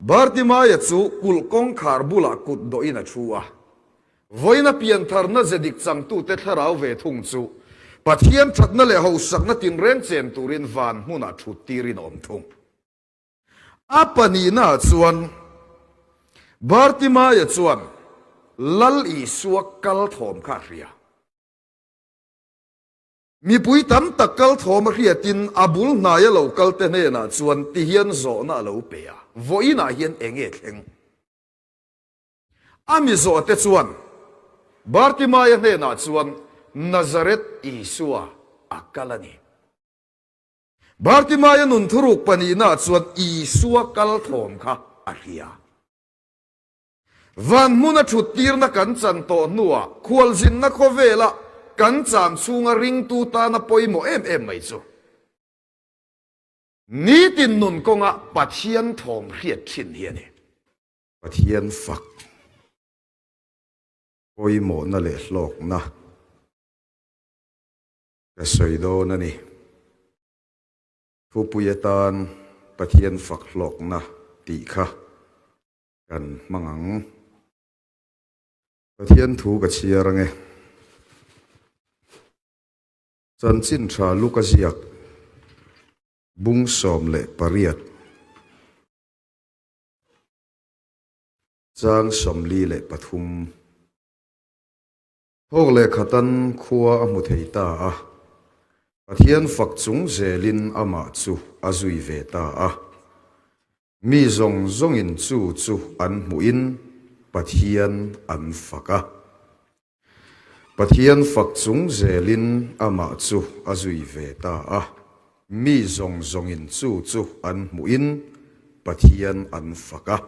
Bartimaya chu kulkong khar bula kut do ina chua voina pian thar na zedik chang tu te tharau ve thung chu pathian thatna le ho sakna tin ren chen turin van huna thu tirin om thung apani na chuan Bartimaya chuan lal I suak kal thom kha ria mi pui tam takal thom ria tin abul na ya lo kal te ne na chuan ti hian zo na lo pe a voina hian enge thleng ami zo te chuan Bartimaya ne na chuan Nazareth Isua akalani Bartimaya nun thuruk pani na chuan Isua kal thom kha aria van muna thutir na kan chan to nuwa khwal jin na khovela kan cham chunga ring tu ta na poimo em mai chu ni tin nun konga pathian thom riat thin hiani pathian fak poimo na le hlok na ka soido na ni phupuyatan pathian fak hlok na ti kha kan mangang pathian thu ka chiarange chan chin tha lukaziak bung som le pariat chang somli le pathum hok le khatan khuwa amu theita a pathian fak chung zelin ama chu azui ve ta a mi zong zong in chu an muin pathian an faka pathian fak chung zelin ama chu azui ve ta a mi zong zong in chu an muin pathian an faka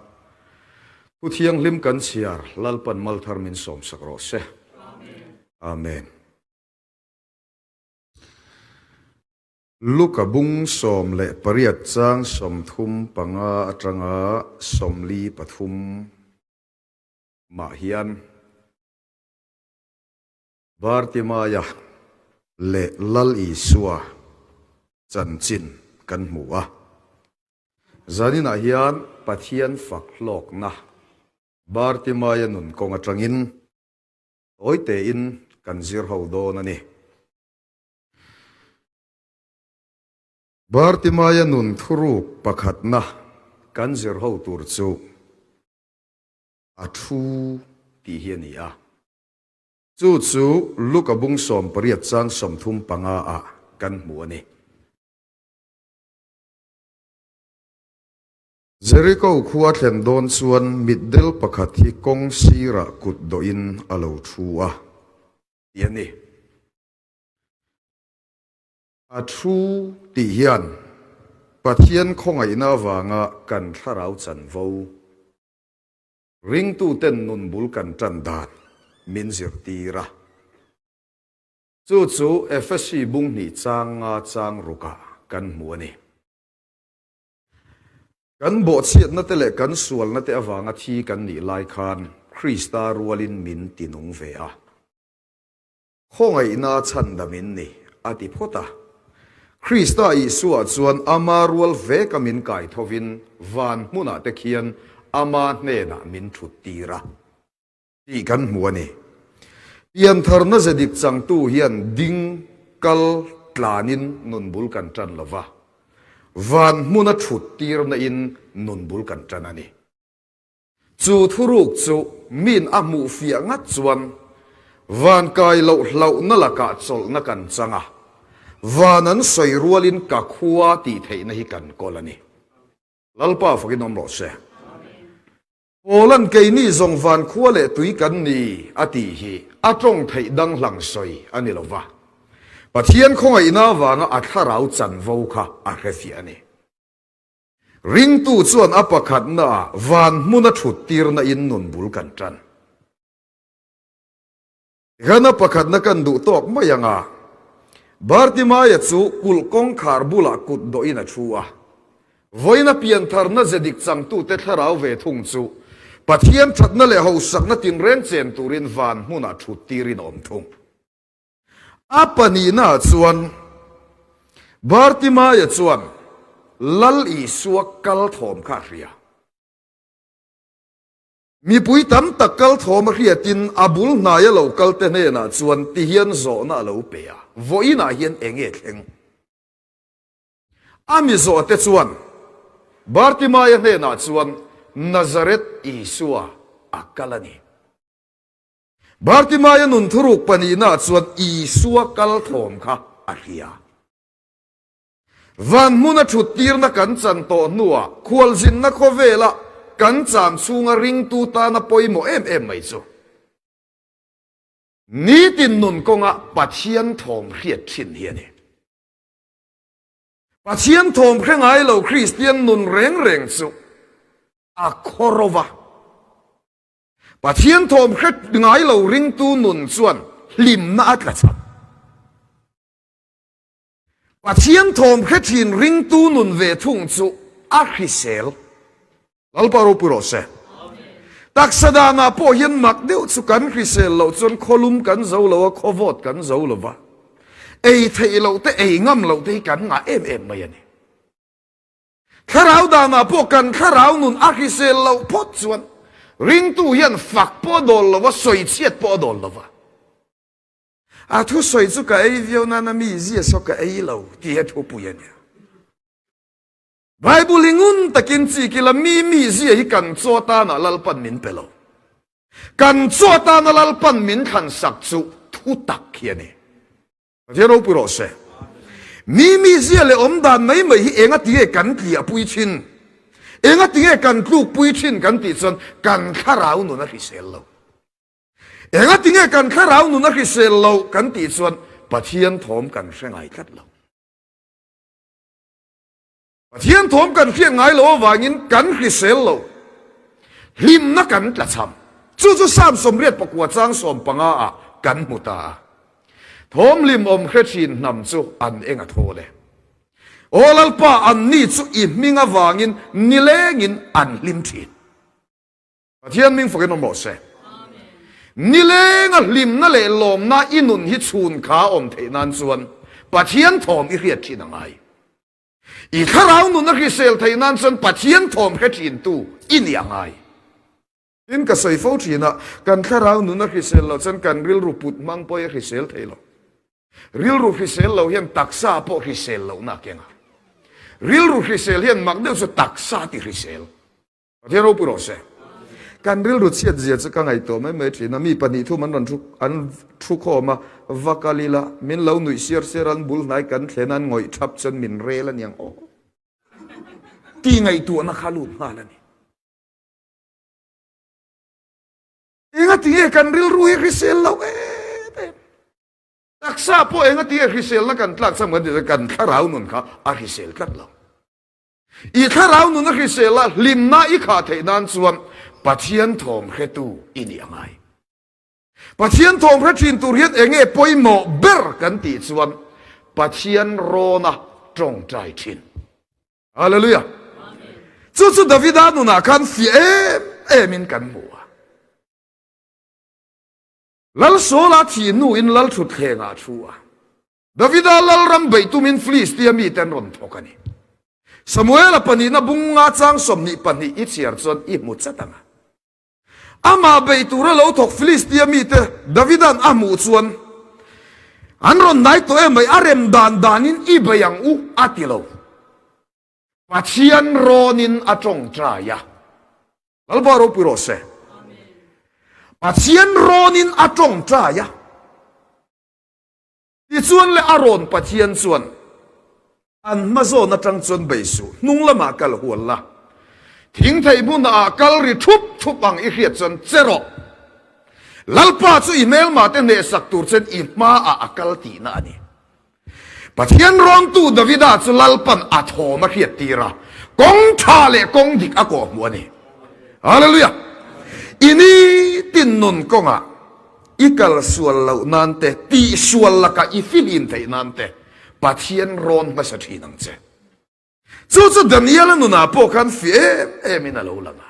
puthiang lim kan chiar lalpan malthar min som sakro se amen Luka bung som le pariat chang som thum panga atanga somli pathum ma hian Bartimaya le lal Isua chan chin kan hmuwa zanina hian pathian fak hlok na Bartimaya nun kong atangin oite in kan zir ho do na ni Bartimaya nun thuruk pakhat na kan zir ho tur chu athu ti hiani a chu Luka bung som pariat chang som thum panga a kan hmu ani Jericho khuwa thlen don chuan middel pakhat hi kong sira kut do in alo thua yani athu ti hian pathian khongai na wanga kan tharau chan vo ring tu ten nun bul kan tan dan min zir tira chu efesi bung ni chang ruka kan hmu ani kan bo chiat na te le kan sual na te awanga thi kan ni lai khan Krista rualin min tinung ve a khongai na chan damin ni ati phota Krista Isua chuan ama rual ve kamin kai thovin van muna te khian ama hne na min thut tira ti kan hmu ani pian thar na zedik chang tu hian ding kal tlanin nun bul kan tan lova van muna thut tir na in nun bul kan tan ani chu thuruk chu min amu fia nga chuan van kai lo hlau na laka chol na kan changa vanan soi rualin ka khuwa ti theina hi kan kolani lalpa fakin omro se Olan kei ni zong van khuwa le tui kan ni ati hi atong thei dang hlang soi ani lova pathian khongai na wanga atharau chan vo kha a refi ani ring tu chuan apakhat na van muna thut tir na in nun bul kan tan gana pakhat na kan du tok mayanga Bartimaya chu kulkong khar bula kut do ina chua voina pian thar na zedik chang tu te tharau ve thung chu pathian thatna le ho sakna tin ren chen turin van huna thu tirin om thung apani na chuan Bartimaya chuan lal Isua kal thom kha ria มีปุยตำตะกัลโทมาเรียตินอาบุลนายเหลากัลเตเนน่ะชวนที่เฮียนโซน่ะเหลาเปียvoiน่ะเฮียนเองเองอามิโซเตชวนบาร์ติมายเนน่ะชวนนาซาเรตอิสุอาอักกัลนีบาร์ติมายนุนทรุกปนีน่ะชวนอิสุอากัลโทมค่ะอาเฮียวันมุนชุดตีร์นักกันจันโตนัวควอลจินนักโคเวล่ะกันจามซูงริงตูตานาปอยโมไม่จูนี่ตินนุนกงะปัจเจียนทอมเรียดชินเฮียนี่ปัจเจียนทอมเร่งไอเราคริสเตียนนุนเร่งจูอะโครวะปัจเจียนทอมเร่งไอเราริงตูนุนส่วนลิมนาอัตละจับปัจเจียนทอมเร่ชินริงตูนุนเวทุงจูอาคริเซลลัลปารูปุโรเซตักสดานาโปยันมักเดียวสุกันคริเซลเราจนโคลุมกันเจ้าเราโควอดกันเจ้าเราวะเอเทเราแต่เองำเราแต่กันงาไม่ยันนี่ข้าเราดานาโปกันข้าเรานุนอาคริเซลเราพอดส่วนริงตูยันฝักปอดอลเราวะสวยเชียดปอดอลเราวะอาทุสวยสุกไอเดียวนานามีเสียสกไอเราที่เหตุปุยันเนี่ยไบเบิลงุนตะกินจีกิลมีเสียให้กันโจตานาลัลปันมินเปล่ากันโจตานาลัลปันมินขันสักจุทุตักเขียนี่เจ้ารู้ปุโรเซมีเสียเลยอมดานไม่เองตีกันเกี่ยปุยชินเองตีกันลูกปุยชินกันติดจนกันข้าราวนุนักเซลโลเองตีกันข้าราวนุนักเซลโลกันติดจนปะเทียนถมกันเสียงไอกัดโลเทียนทอมกันเพียงไงโลวางินกันคริเซลโลหิมนักกันละช้ำจู่ๆสามสมเรียดประกวดจ้างสมปังอากันมุตาทอมลิมอมเครชินนำจู่อันเองโทเลโอลัลปาอันนี้จู่อิมิงวางินนิเลงินอันลิมทีเทียนมิงฝกันนมโรเซนิเลงลิมนั่นเลลมน่าอินุนฮิชูนขาอมเทนันส่วนปะเทียนทอมอิเรียดที่นังไงอีข้าเราหนุนนักเซลไทยนั้นจนปัจเจียนทอมแค่จีนตู้อินยังไงอินก็ใส่ฟูจีนะกันข้าเราหนุนนักเซลเราจนกันริลรูปุดมังปอยเซลไทยเราริลรูเซลเราเห็นตักซาปอเซลเรานักยังริลรูเซลเห็นมักเดียวสุดตักซาติเซลเทียนรูปุโรเซกันริลรูเชียดเจียจะกันไงตัวไม่จีนะมีปณิทุมันรันทุกอันทุกข้อมาวักลีละมินเหล่าหนุ่ยเสียร์เสียรันบุลนายกันเทนันงอยทับจนมินเรลันยังออกที่ไงตัวนักขลุ่นมาแล้วนี่เองที่กันริลรู้เฮริเซลเราตักซาพอเองที่เฮริเซลนักกันตักสมัยเดียวกันข้าเราหนุนข้าอาริเซลกันเราอีข้าเราหนุนนักริเซลละลิมน่าอีขาเทนันส่วนปัจเจียนทอมเฮตูอินยังไงปัจเจียนทองพระชินตุเรียนเองปอยโมเบอร์กันติดส่วนปัจเจียนโรนะจงใจชินฮาเลลูยาจู่ๆดาวิดานุนักันฟีมินกันมัวลัลโซลาทีนูอินลัลชุดเฮงาชัวดาวิดาลัลรัมเบตุมินฟลิสเตียมีเตนรอนทอกันีสมุเอลปนีนะบุงงาจังสมนิปนีอิเชียร์จนอิมุตซะตังอามาเบตุระเราถกฟิลิสเตียมีเตดาวิดันอามูชวนอันรอนได้ตัวไม่อาเรมดานินอีเบยังอูอาติโลปัจเจียนโรนินอาจงใจยะลัลบารูปิโรเซปัจเจียนโรนินอาจงใจยะที่ชวนเลอารอนปัจเจียนชวนอันมาโซนจังชวนเบสูนุ่งละมากัลหัวละทิ้งไทยบุญอากัลริทุบบังอีเขียจนเจรอลัลปาจูอีเมลมาเตเนสักตูร์เซนอีมาอากัลตีนานี่ปัจเจียนรอนตูดาวิดาจูลัลปันอาโทมาเขียตีระกงชาเลกงดิกอากอมัวนี่ฮาเลลูยาอินี่ตินนุนกงะอีกัลส่วนเหล่านั้นเตตีส่วนละกะอีฟิลินไทยนั้นเตปัจเจียนรอนมาสักทีนังเจจู่ๆดานิเอลนุนาพวกกันฟีมินาโลลัง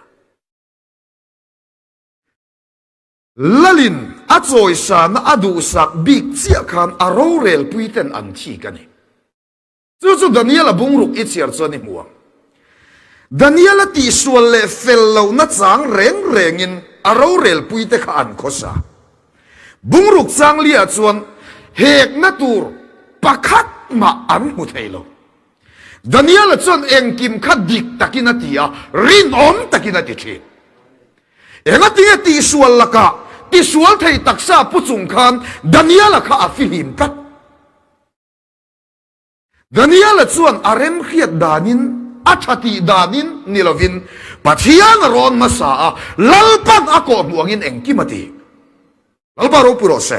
ลลินอาจอยสานอาดูสักบิกเสียขันอารูเรลพุยเตนอันที่กันนี่จู่ๆดานิเอลบุงรุกอิเชียร์จนิมัว ดานิเอลตีส่วนเลเฟลเลวนัดจางเร่งเร่งินอาราวเรลปุยเตขานโคสาบุงรุกจางเลียจวนเฮกนัตูร์ปักขัดมาอันมุเทโลดานิเอลจวนเองกิมขัดดิกตะกินาตีอารินอมตะกินาติชีเองติงตีส่วนละกะตีส่วนไทยตักษาผู้จุงคานดานิเอลข้าฟิลิมกัดดานิเอลจวนอาเรมเขียดดานินอัชติดานินนิลวินปัจจัยนรอนมาสาลัลปันอากอดหวงินเองกิมาตีลัลปารูปุโรเซ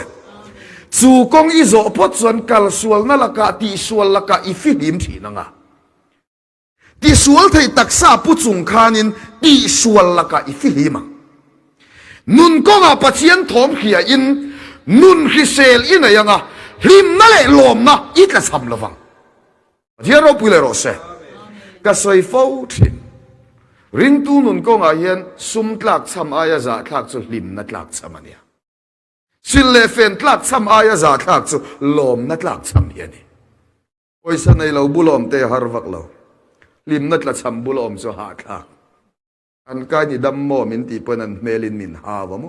จูกงอิโซพอดส่วนกัลส่วนนั่นละกะตีส่วนละกะอีฟิลิมทีนังอ่ะตีส่วนไทยตักษาผู้จุงคานินตีส่วนละกะอีฟิลิมนุนก็งาปัจจัยทอมเขียอินนุนฮิเซลอินยังอ่ะหิมนั่นแหละลมนะอีกละซ้ำละฟังปัจจัยเราปุยเลยโรเซก็สวยฟูทินริงตูนุนก็งาเห็นซุ่มตลักซ้ำอายาจาตลักจุลิมนัดตลักซ้ำมันเนี่ยสิเลเฟนตลักซ้ำอายาจาตลักจุลมนัดตลักซ้ำเนี่ยนี่โอ้ยสันในเราบุลอมเตะฮาร์วักเราลิมนัดตลักซ้ำบุลอมจะหาตลักอันกายนี่ดำโมมินตีปนันเมลินมินฮาวะโม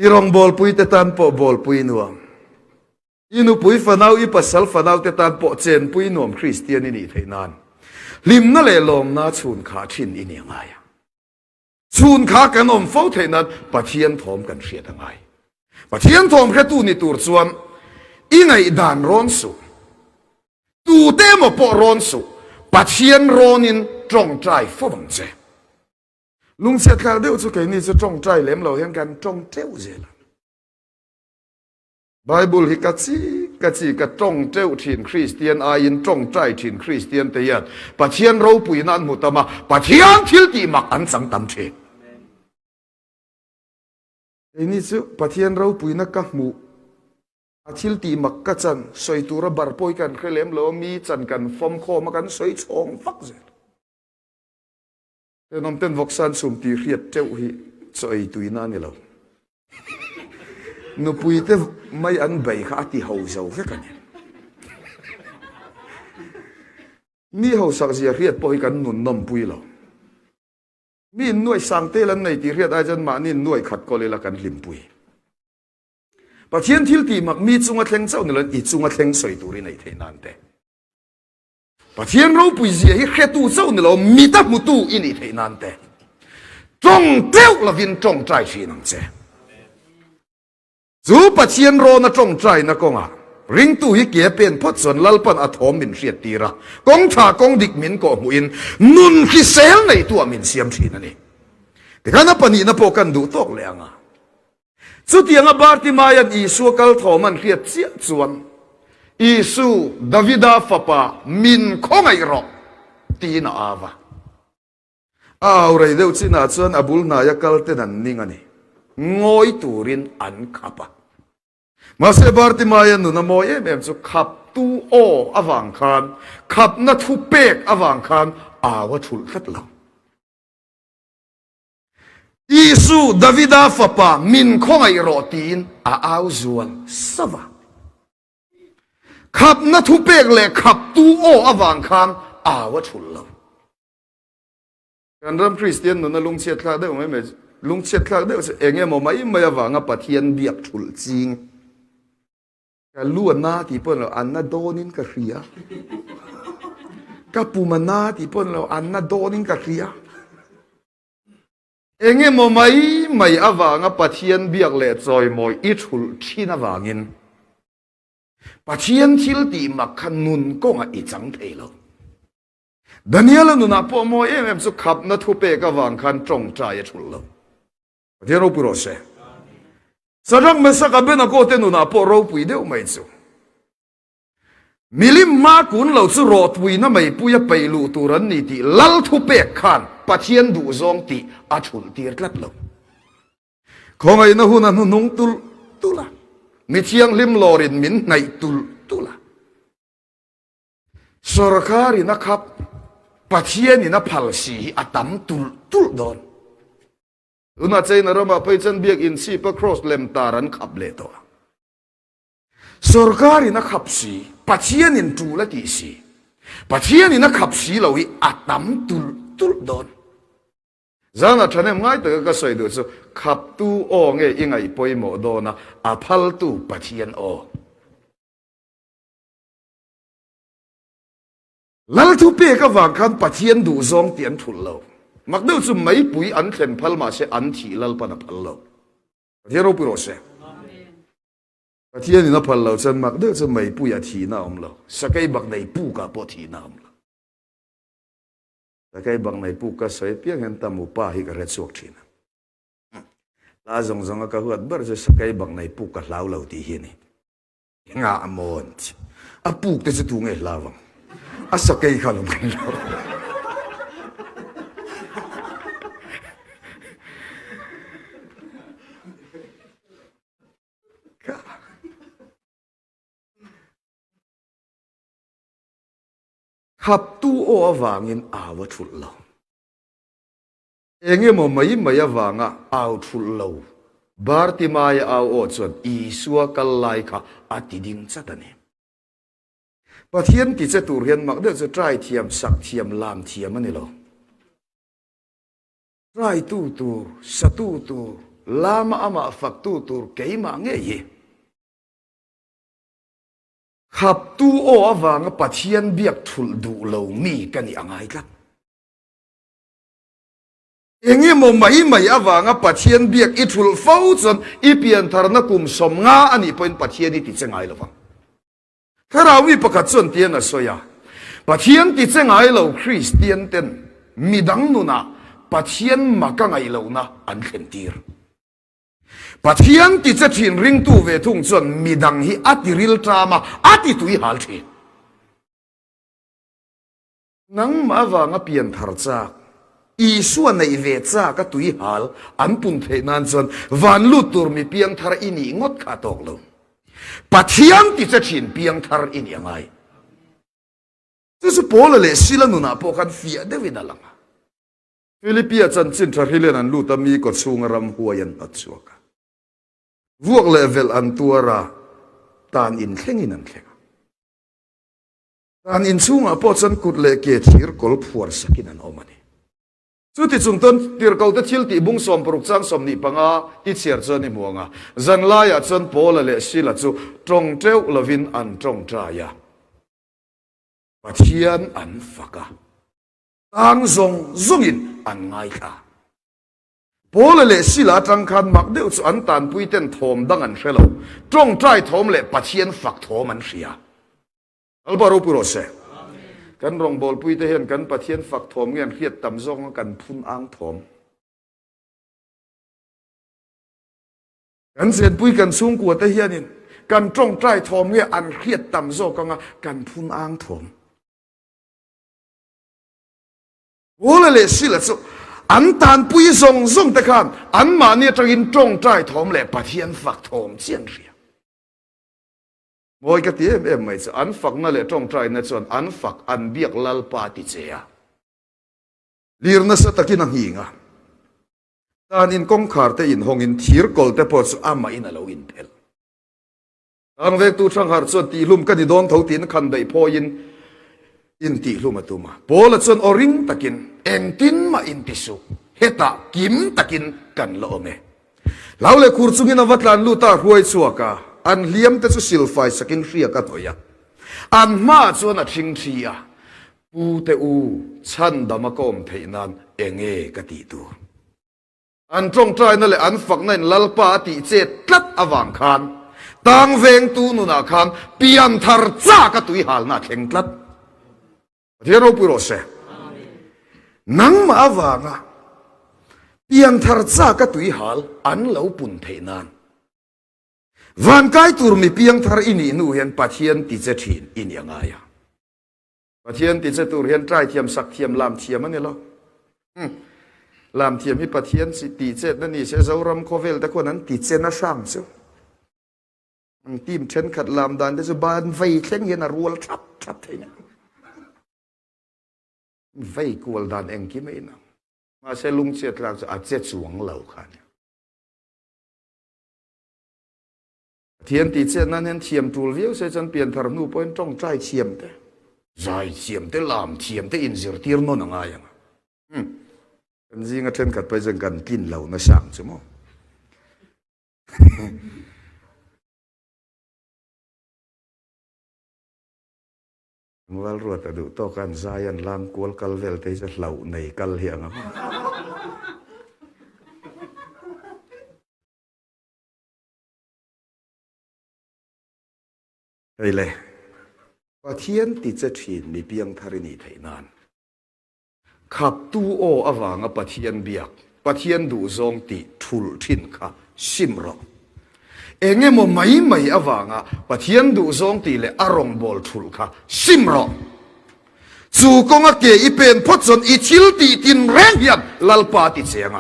อีรองบอลปุยเตตันปอบอลปุยนัวอินุปุยฟนาวอีปัสสัลฟนาวเตตันปอเจนปุยนวมคริสเตียนนี่เท่านั้นลิมนั่นเลยลมน่าชูนขาชินอินยังไงชูนขากันอมเฝ้าเท่านั้นปะเทียนทอมกันเสียทั้งไงปะเทียนทอมแค่ตู้นี่ตัวส่วนอีไงด่านร้อนสุตูเต้มาปอร้อนสุปะเทียนร้อนินจงใจฟ้องเจลุงเสียข้าวเดียวสุกัยนี่จะจงใจเล่มเราเห็นกันจงเจ้าเจละไบเบิลฮิกัดซีกัดจงเจ้าถิ่นคริสเตียนอายินจงใจถิ่นคริสเตียนเตียนปะเทียนเราปุยนันมุตมาปะเทียนทิลตีมักอันสังตำเชไอ้นี่สุปะเทียนเราปุยนักกักมูทิลตีมักกัจันสวยตัวระบาร์ปอยกันเคยเล่มเรามีจันกันฟอมคอมากันสวยชงฟักเจแต่น้ำเต้นวกสันสุ่มตีเรียดเจ้าฮีสวยตุยนั่นนี่เรานุปุยเตไม่อันใบขาที่เขาเจ้าแค่กันมีเขาสักเสียเรียดปอยกันหนุนนมปุยเรามีหน่วยสังเตลันในที่เรียดอาจารย์มานี่หน่วยขัดก็เลยละกันลิมปุยปะเทียนทิลตีมักมีจุงอัดเล็งเจ้านี่ละอีจุงอัดเล็งสวยตัวนี้ในเทนันเตปะเทียนเราปุยเสียให้แค่ตู้เจ้านี่เรามีแต่มุตุอินี่เทนันเตจงเจ้าละวินจงใจชีนังเจจูปะเทียนโรนะจงใจนะกงอ่ะริงตู้ฮิเกียเป็นพอดส่วนลัลปันอัฐอมมินเสียตีระกงชากงดิกมินก็มุอินนุนคิเซลในตัวมินเสียมชีนั่นเองแต่การนับปนีนับโปกันดูตกเลยอ่ะสุดที่งบาร์ติมายันอิสุกัลทอมันเรียดเสียจวนอิสุดาวิดาฟปามินคงไอรอตีนาอาวะอะไรเดียวที่น่าชวนอบุลนายกัลเตนันนิงอันนี้งอยตูรินอันขับมาเสบาร์ติมายันนุนโมเอเมมสุขับตูโออวังคานขับนัทุเปกอวังคานอาวะชุลขัดลังอิสุดาวิดาฟปามินคงไอรอตีนอาวจวนสวะขับนัทุเปกเลยขับตูโออวังคานอาวะชุลลังการเริ่มคริสเตียนนุนลุงเชียร์คลาได้ไหมลุงเช็ดคลาเดียวเองเนี่ยมันไม่ว่างับปะเทียนเบียกฉุลจริงการล้วนหน้าที่เปิ้ลเราอันน่าโดนินกะเรียกับปูมันหน้าที่เปิ้ลเราอันน่าโดนินกะเรียเองเนี่ยมันไม่ว่างับปะเทียนเบียกเล็ดซอยมอยอิฉุลที่น่าว่างินปะเทียนทิลตีมักขนุนก็งอิจังเทลดานิเอลนุนาปอมอยเอ็มสุขับนัทุเปกวังคันจงใจฉุลเราเดี๋ยวเราพูดเสร็จสำหรับเมื่อสักการะนักโอเทนุนาปอเราพูดเดียวไม่จูมิลิมมากุนเราจะรอดวีน่ะไม่พูดไปลู่ตุรันนี่ที่ลัลทุเปกขันปัจเจียนดูซองที่อาชุนตีร์ลัดเราของไอ้นะหุ่นนั้นนุ่งตุละมิเชียงลิมลอรินมินในตุละสรคารินะครับปัจเจียนี่นะพัลสีอัตมตุลโดนอุณาใจนรมาไปจันเบียกอินซีปะครอสเลมตารันขับเลตัว sorkari na khapsi pathian in tu la ti si pathian in na khapsi lowi atam tul don zana thanem ngai to ka soi do so khap tu o nge ingai poimo do na aphal tu pathian o lal thu pe ka wang khan pathian du zong tian thul lo mak deu chu mai pui an thlen phal ma se an thi lal pa na phal lo hero pu ro se pathian in na phal lo chan mak deu chu mai pui a thi na om lo sakai bak nei pu ka po thi na om lo sakai bak nei pu ka soi piang hen tamu pa hi ka re chok thina la zong zong ka huat bar se sakai bak nei pu ka lau lo ti hi ni nga amon a pu te chu tu nge lawang asa kay kalong kalaw khap tu o awangin awa thul lo enge mo mai mai awanga aw thul lo bartimai aw o chon isua kal lai kha atiding chatani pathian ti che tur hian mak de che trai thiam sak thiam lam thiam ani lo trai tu sa tu lama ama fak tu tur keima nge ye khap tu o awang pathian biak thul du lo mi kani angai tlat enge mo mai awanga pathian biak I thul fo chon I pian thar na kum som nga ani point pathian ti chengai lo wang Tharawi pakatson tiyan na soya. Pathian ti tsengay lo Christian ten. Midang nuna. Pathian makangay lo na ankentir. Pathian ti tsatin ring tu ve tung zon. Midang hi ati ril trama. Ati tui halti. Nang mawa nga piyan thartsak. Isua na ive tsa ka tui hal. Anpun te nan zon. Van lutur mi piyan thar ini ngot katok lo. Pathian ti tsatin piang thar in yangai. Su pola le sila nuna po kan fia David alang. Filipia chan chin thar hilen an luta mi ko chungaram huayan at suaka. Vuak level an tuara tan in thlengin an thlenga. Tan in chunga po chan kut le ke thir kol phuar sakin an omani. Chu ti chung ton tir kau ta thil ti bung som pruk chang som ni panga ti cher chon ni muanga zan la ya chon pola le sila chu trong treu lovin an trong tra ya pathian an faka tang zongin an ngai kha pola le sila tang khan mak deu chu an tan pui ten thom dang an hrelo trong trai thom le pathian fak thom an ria albaro puro se kan rong bol pui te hian kan pathian fak thom ngen khiat tam zong kan phun ang thom kan sen pui kan sung ku te hianin kan trong trai thom nge an khiat tam zo kanga kan phun ang thom wala le sila so an tan pui zong te khan an ma ne tangin trong trai thom le pathian fak thom chian ria Moi ka tiem em mai cha an fak na le tong trai na chon an fak an biak lal pa ti chea lirna sa takin ang hinga tan in kong khar te in hong in thir kol te po chu ama in alo in tel ang ve tu thang har chon ti lum ka ni don tho tin khan dei pho in ti lum atuma pol chon oring takin eng tin ma in ti su heta kim takin kan lo me laule khur chungin awatlan lu ta huai chuaka an liam te chu silfai sakin ria ka toya an ma chuan a thing thia pu te u chan dama kom theinan enge ka ti tu an trong trai na le an fak na in lalpa ti che tlat awang khan tang veng tu nu na khan pian thar cha ka tui hal na thleng tlat thero puro se nang ma awanga pian thar cha ka tui hal an lo pun theinan van kai tur mi piang thar ini nu hian pathian ti che thin in yangaya pathian ti che tur hian trai thiam sak thiam lam thiam ani lo lam thiam hi pathian si ti che na ni se zoram khovel ta ko nan ti che na sang chu ang tim chen khat lam dan de chu ban vai thleng hian a rual thap theina vai kual dan eng ki mai na ma se lung che tlang a che chuang lo khan เทียนตีเจนนั้นเห็นเทียมตูลวิวเซจันเปลี่ยนทารนูเป็นจ้องใจเทียมเตใจเทียมเตลามเทียมเตอินเสียตีร์นนงยังกันจริงก็เช่นกัดไปจังกันกินเหล่าน่าสั่งใช่ไหมว่ารัวแต่ดูต่อกันใจอันลามกวลกัลเวลเตจะเหล่าในกัลเฮียงอ่ะเฮ้ยเลยปะเทียนติดจะถินมีเพียงธรณีไทยนานขับตู้โออวางปะเทียนเบียกปะเทียนดูซองติทุลทินค่ะซิมรอเองโมไม่อวางปะเทียนดูซองติเลอารมบอลทุลค่ะซิมรอจู่กงเกอีเป็นพดจนอีชิลตีตินแรงยันลลปาติเสียง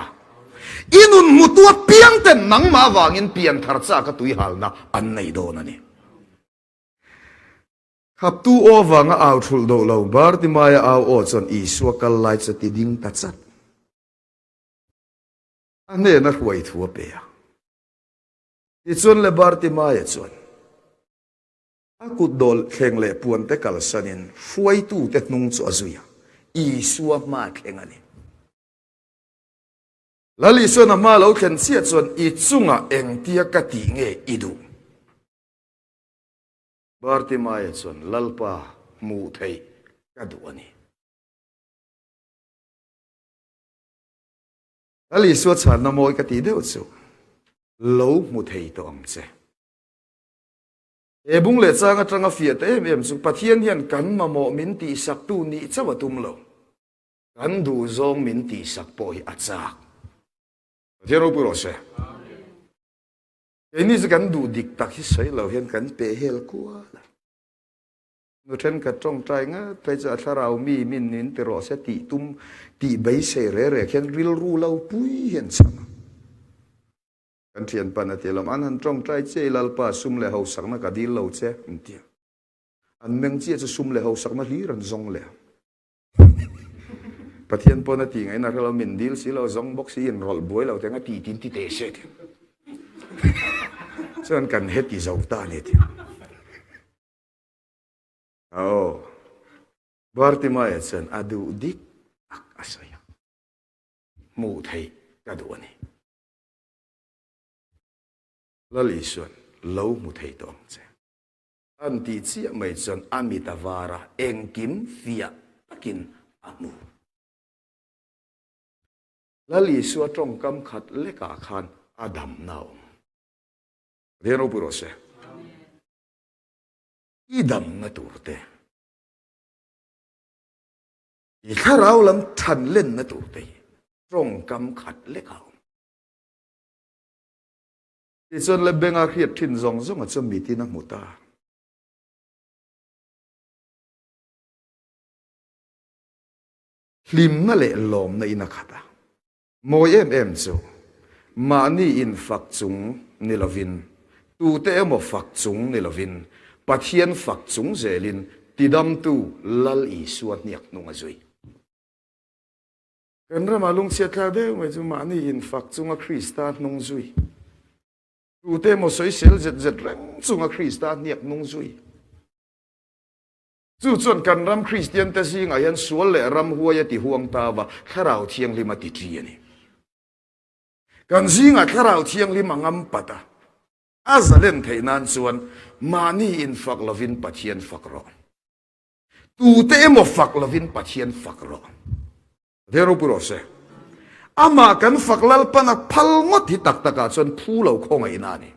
อินุนมุตัวเปียงเต็นนังมาวางอินเปียนทาร์ซากตุยฮัลนะอันไหนโดนนี่ขับตู้โอวังเอาทุลโดเลวบาร์ติมายเอาโอจนอีสวกัลไลจะติดิงตัดสัตอันนี้นักไว้ทั่วเปียที่จนเลบาร์ติมายจนอากุดโดลเข่งเล่ปวนเตกัลสันินช่วยตู้เตนุงจวซุยอีสวมาเข่งอันนี้แล้วลิส่วนมาเราเข่งเสียจนอีจุงเอ็งเตียกติเงอีดูบาร์ติมายจนลลปามูเทยกัดวันนี้แล้วลิส่วนฉันนโมยกติเดียวจูโลมูเทยตัวอังเจบุงเลจางจังฟีเตเอ็มสุปะเทียนยันกันมาโมมินตีสักตูนี้จะว่าตุมโลกันดูซองมินตีสักปอยอัจฉริเทโรปุโรเซอันนี้จะกันดูดิกตักที่ใส่เราเห็นกันเปเฮลกัวนูเทนกัดจ้องใจง่ะไปจะถ้าเรามีมินนินเตรอเสติตุมตีใบเสเร่เห็นริลรูเราปุยเห็นสังกันเทียนปนเทียลมอันนั้นจ้องใจเจลลปาซุ่มเลหาสักนักดีเราเจอันเดียอันเมงเจียจะซุ่มเลหาสักนักลีรันซงเลปะเทียนปนตีไงนะเรามินดิลสิเราซงบ็อกซี่รอลบวยเราแต่งตีตินติเตเสติส่วนกันเฮ็ดที่เจ้าตาเนี่ยโอ้บาร์ติมาเอเซนอดูดิกอักอาศัยมูเทยกัดวันนี้แล้วลิส่วนเล่ามูเทยตองเจอันที่เชี่ยไม่จนอามิตาวาระเองกิมฟิยตะกินอามูแล้วลิส่วนตรงกำขัดเล็กอาคารอาดัมนาวเรียนรู้ปุโรเซอีดัมมาตูร์เตอีข้าเราลำทันเล่นมาตูร์เตตรงกำขัดเล็กเอาที่ส่วนเลเบงอาเขียดทิ้นซองซงจะมีที่นักมุตาลิมนั่นแหละลมในนักขัดโมเอ็มจูมานี่อินฟักจุงนิลวินตูเตอมฟักจุงนิลวินปะเทียนฟักจุงเจลินติดำตูลลอีสวดเนียกนุงอจุยกันเรามาลงเชียร์คาเดวไม่จุมานี่อินฟักจุงคริสตานนุงจุยตูเตมสวยเซลเจ็ดแรงจุงคริสตานเนียกนุงจุยจู่จนกันรำคริสเตียนแต่สิ่งอายันสวนเล่รำหัวยติห่วงตาวะข้าเราเทียงลิมาติจีนี่กันสิ่งข้าเราเทียงลิมังอัมปัตตาอาซาเลนเทนันส่วนมานี่อินฟักลวินปัทเทียนฟักรอตูเตมฟักลวินปัทเทียนฟักรอเดรุปุโรเซอามากันฟักลลปนักพัลงดที่ตักตะกาส่วนผู้เราคงไอ้นานี่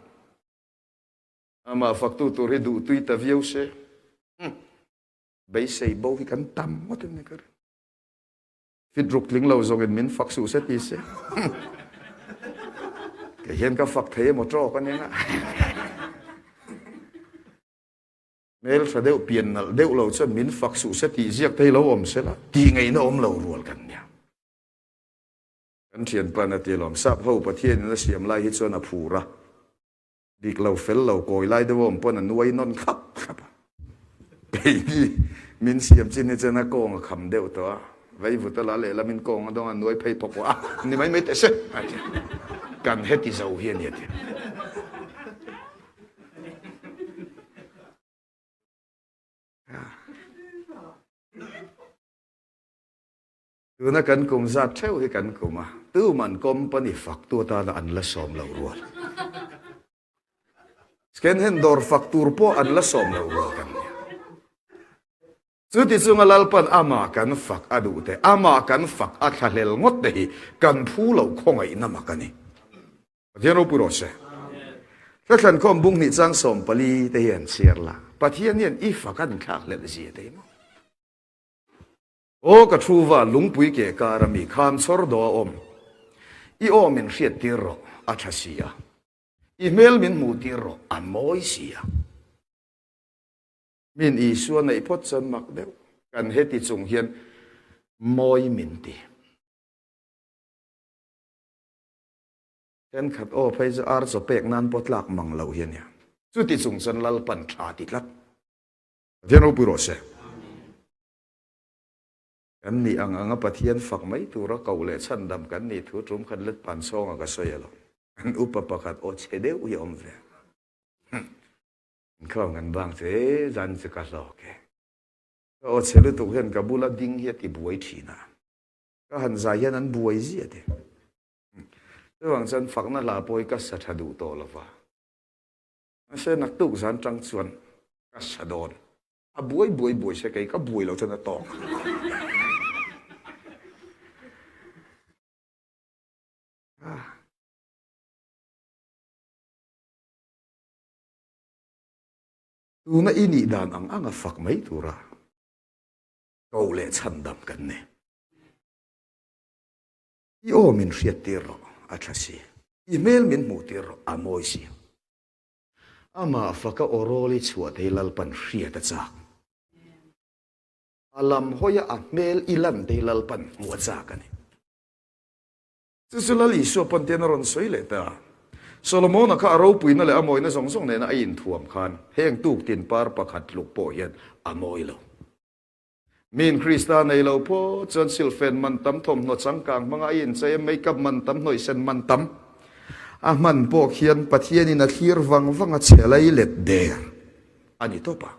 อามาฟักตูตัวเรดูตุยตะวิวเซใบเสยบ่วิกันตั้มหมดนี่กันฟิดรุกลิงเราส่งเงินมินฟักสูเสติเซเห็นก็ฝักเทหมดรอกันเนี่ยนะเมลสะเดวเปลี่ยนเดวเราจะมินฝักสู่สติเสียกเทเราอมเสร็จละตีไงนะอมเรารวลกันเนี่ยกันเทียนปานตีหลอมทราบเขาประเทศนั้นเสียมไล่ฮิตส่วนอภูระดิกเราเฟลเราโกยไล่เดวอมปนนวยนนครับครับไปนี่มินเสียมจินเจนะโกงคำเดวตัวไว้บุตรละเลยละมินโกงต้องนวยไปปกว่านี่ไม่แต่เสกันเฮติเจ้าเฮียนเนี่ย ตัวนักกันกุมจัดเท่าให้กันกุมตู้มันกลมปนิฝักตัวตาอันละสอมเหล่ารัวสแกนเห็นดอร์ฝักตัวพ่ออันละสอมเหล่ารัวกันเนี่ยสุดที่สุดลลปันอามากันฝักอดูเตอามากันฝักอัฐเลลงดเดhiกันผู้เหล่าคงไอ้นามกันนี่เดี๋ยวเราพูดเสถ้าฉันคอมบุ้งนี่จังสมปลีเตียนเสียละปะเทียนเนี่ยอีฝักกันขาดเลยเสียเต็มโอ้กระทูว่าลุงปุยเกการมีคำสรดอมอีโอมินเสียติรออัชเสียอีเมลมินมูติรออันมอยเสียมินอีส่วนในพจน์มักเดียวกันเหตุจงเฮียนมอยมินตีเห็นขัดโอ้ไปจะอาร์สเปกนั้นปดหลักมังเหล่าเฮียนเนี่ยสุดที่จงสันลลปันชาติลัดเทียนอุปโรเสกันนี่อังปะเทียนฝักไม่ตัวเราเก่าเลยชั้นดำกันนี่ถือทุ่มขันเล็ดปันซองก็สวยหรอกอันอุปปะขัดโอเชเดวยอมเวเข้ากันบางเสียจันจะกัดหลอกแกก็โอเชลตุเห็นกับบุลดิ้งเฮียติบวยทีนะก็หันใจยันนั้นบวยเสียเดระหว่างฉันฝักนั่นลาปอยก็สัตดูโตละว่าเส้นนักตุกฉันจังส่วนก็สะดอนบวยใช่ไหมก็บวยเราจะน่าตอกตัวนั้นอินี่ดานอังฝักไม่ตัวระเกาเล่ชันดำกันเนี่ยอีโอมินเสียติรออัชสีอีเมลมินมูติรออามอยสีอามาฝักก็โอโรลิชัวเทลัลปันเสียตจากอาลัมหอยอัเมลอิลันเทลัลปันมัวจากกันเนี่ยสุดท้ายลิชัวปันเทนรอนสวยเลยแต่โซโลมอนก็อารูปุยนั่นแหละอโมยนั่นส่งเนี่ยนะอินท่วมขันเฮงตุกตินปาร์ประคัดลูกโปยันอโมยเรามินคริสตานในเราพ่อจนซิลเฟนมันตั้มทมหนวดสังกังมังอินใจไม่กับมันตั้มหน่อยเซนมันตั้มมันพวกเขียนปะเทียนี่นักขีรวังเฉลัยเล็ดเดร์อันนี้ตัวปะ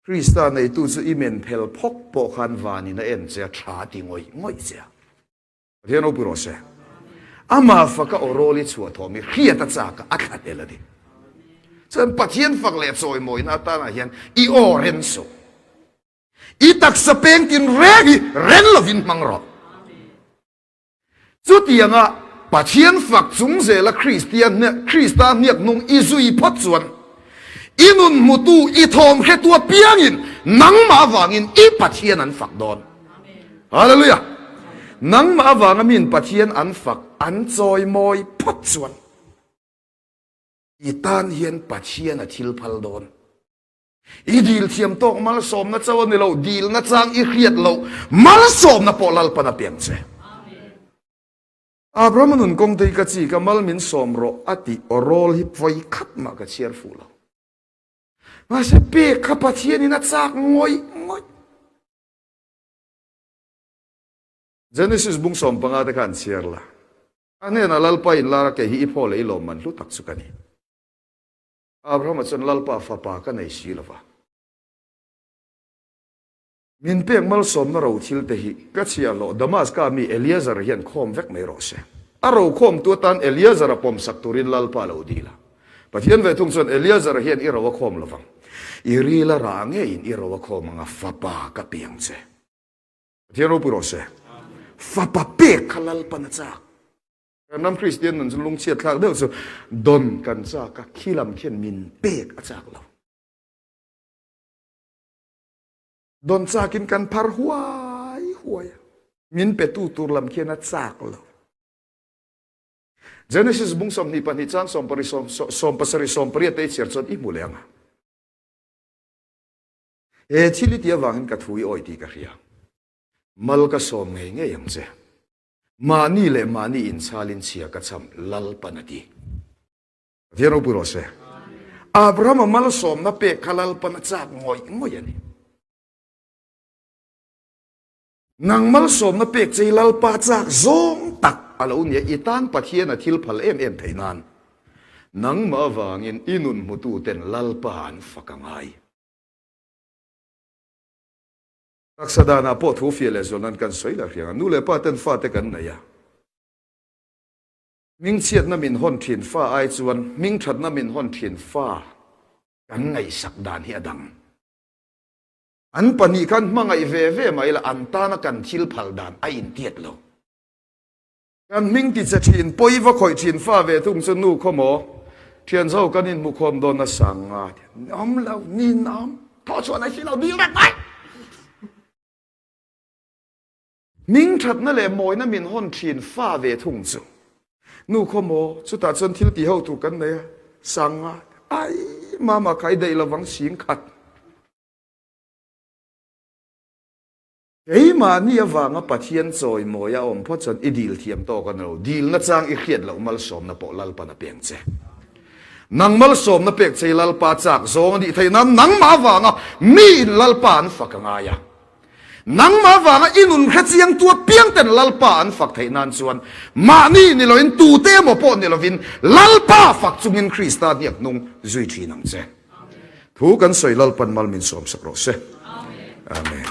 คริสตานในตู้จะอิเมนเพลพกโปคันวานี่นะเอ็นเสียชาติงอยเสียเรียนอุปโรเสอามาฝักก็โอโรลิชัวทอมีเขียตัดจากอัดอัดเอลดิฉันปะเทียนฝักเล็บซอยมวยนาตานาเฮียนอีโอเรนโซอีตักสเปงกินเรกิเรนลวินมังรอจุดยังอ่ะปะเทียนฝักจุงเซละคริสเตียนเนี่ยคริสตานเนี่ยนุ่งอิซุยพัดส่วนอินุนมุตูอีทอมแค่ตัวเปียงินนังมาวางินอีปะเทียนนั้นฝักดอนฮาเลลูยานังมาวางมินปะเทียนอันฝักอันจอยมอยพัดส่วนอีตานเฮียนปะเทียนทิลพัลดอนอีดีลเทียมตอกมาลสมนะเจ้าเนี่ยเราดีลนะจางอีเขียดเรามาลสมนะปอลัลปนะเปียงเจอาบรามันนุนกงตีกจีกับมาลมินสมรออติอโรลฮิปไฟขัดมากระเชียร์ฟูเรามาเสเปกขับปะเทียนี่นะจากงอยGenesis bung som pangata kan siar la. Ane na lalpa in lara ke hi ipole ilo man lu tak sukani. Abraham atson lalpa fapa ka nei silava. Min pek mal som na ro thil te hi ka chia lo Damas ka mi Eliezer hian khom vek mai ro se. Aro khom tu tan Eliezer pom sakturin lalpa lo dila. Pathian ve thung son Eliezer hian i ro khom lovang. Iri la ra nge in i ro khom nga fapa ka piang se. Pathian ro puro se. Fapa pek kalal panacak. Nam Christian nan lung chiat thak deu so don kan cha ka khilam khen min pek achak lo. Don chakin kan par huai. Min petu tur lam khen achak lo. Genesis bung som ni pan hi chan som pasari som pari te cher chon i mulenga. E thili tia wangin ka thui oi ti ka ria. Mal ka som nge yang che mani le mani in salin sia ka cham lal panati vero puro se Abraham mal som na pe khalal panachak ngoi ani nang mal som na pe chei lal pa chak zong tak alo nia itan pathian a thil phal em theinan nang ma wangin inun mutu ten lal pa an fakangai รักษาดานาพ่อทูฟิเลส่วนนั้นกันสวยละเพียงนู่นเลยป้าเต้นฟ้าเตกันไหนอะมิงเชียดน้ำมินห่อนเทียนฟ้าไอจวนมิงถัดน้ำมินห่อนเทียนฟ้ากันไงสักดานเฮียดังอันปนีกันมังไอเวเวมาอีละอันตานักันทิลพัลดานไออินเตียดโลกันมิงติดจะทีนปอยว่าคอยทีนฟ้าเวทุ่งสนุกขโมเทียนเจ้ากันนินมุขมโดนนัสังอาน้ำเรานี่น้ำทอชวนไอที่เราดีแรกไปมิงถัดนั่นแหละมอยนั่นมินห่อนทีนฟ้าเวทุ่งจูนู่ขโมสุดท้ายจนทิลตีเฮาถูกกันเลยสังอาไอมาใครได้ระวังสิงขัดเฮ้ยมานี่ว่างับปะเทียนซอยโมยาอมพอจนอีดีลเทียมโตกันเราดีลนัดจางอีเขียดเรามาลสมนับปอลัลปานับเปียงเจนังมาลสมนับเปียงเจลัลปาจากโซงดีไทยนั้นนังมาว่างับมีลัลปานฝักงายานังมาว่างับอินุนแค่เสียงตัวเปียงแต่ลัลปานฝักไทยนั้นส่วนมานี่นี่เราเห็นตูเตมปอนนี่เราวินลัลปาฝักจุงินคริสต์เนี่ยนุ่งจุยทีนังเจถูกันสวยลัลปันมัลมินสมสักโรเซอาเมน